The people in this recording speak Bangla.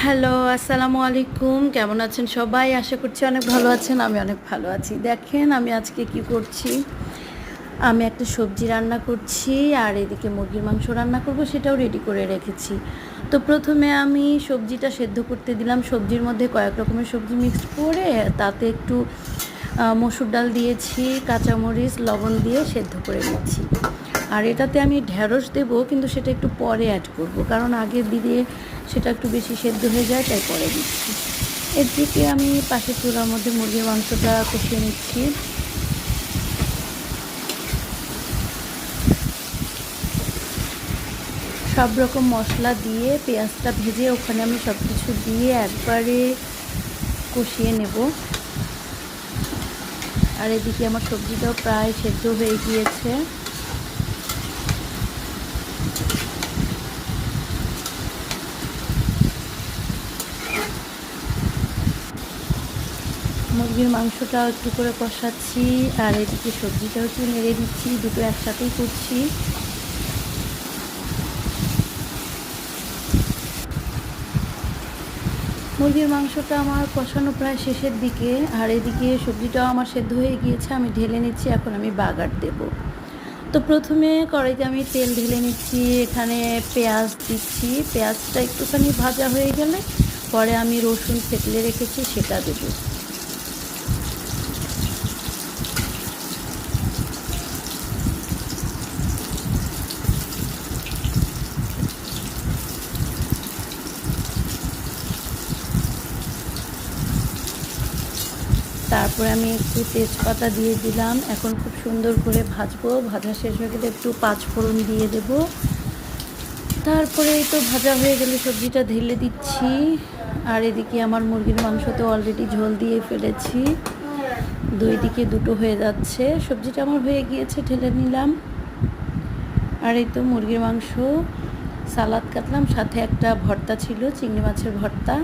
হ্যালো, আসসালামু আলাইকুম। কেমন আছেন সবাই? আশা করছি অনেক ভালো আছেন। আমি অনেক ভালো আছি। দেখেন আমি আজকে কি করছি। আমি একটা সবজি রান্না করছি আর এদিকে মুরগির মাংস রান্না করব, সেটাও রেডি করে রেখেছি। তো প্রথমে আমি সবজিটা সেদ্ধ করতে দিলাম। সবজির মধ্যে কয়েক রকমের সবজি মিক্সড করে তাতে একটু মসুর ডাল দিয়েছি, কাঁচামরিচ, লবণ দিয়ে সেদ্ধ করে নিচ্ছি। আর এটাতে আমি ঢ্যাঁড়স দেবো, কিন্তু সেটা একটু পরে অ্যাড করব, কারণ আগে দিলে সেটা একটু বেশি সেদ্ধ হয়ে যায়, তাই পরে দিচ্ছি। এর দিকে আমি পাশের চুলার মধ্যে মুরগির মাংসটা কষিয়ে নিচ্ছি। সব রকম মশলা দিয়ে পেঁয়াজটা ভেজে ওখানে আমি সব কিছু দিয়ে একবারে কষিয়ে নেব। আর এদিকে আমার সবজিটাও প্রায় সেদ্ধ হয়ে গিয়েছে। মুরগির মাংসটাও একটু করে কষাচ্ছি আর এদিকে সবজিটাও একটু নেড়ে দিচ্ছি, দুটো একসাথেই করছি। মুরগির মাংসটা আমার কষানো প্রায় শেষের দিকে, আর এদিকে সবজিটাও আমার সেদ্ধ হয়ে গিয়েছে। আমি ঢেলে নিচ্ছি, এখন আমি বাগার দেব। তো প্রথমে কড়াইতে আমি তেল ঢেলে নিচ্ছি, এখানে পেঁয়াজ দিচ্ছি। পেঁয়াজটা একটুখানি ভাজা হয়ে গেলে পরে আমি রসুন থেতলে রেখেছি সেটা দেবো। তারপরে আমি একটু তেজপাতা দিয়ে দিলাম। এখন খুব সুন্দর করে ভাজবো। ভাজা শেষ হয়ে গেলে একটু পাঁচফোড়ন দিয়ে দেব। তারপরে এই তো ভাজা হয়ে গেলে সবজিটা ঢেলে দিচ্ছি। আর এদিকে আমার মুরগির মাংস তো অলরেডি ঝোল দিয়ে ফেলেছি, দুই দিকে দুটো হয়ে যাচ্ছে। সবজিটা আমার হয়ে গিয়েছে, ঢেলে নিলাম। আর এই তো মুরগির মাংস, সালাদ কাটলাম, সাথে একটা ভর্তা ছিল, চিংড়ি মাছের ভর্তা।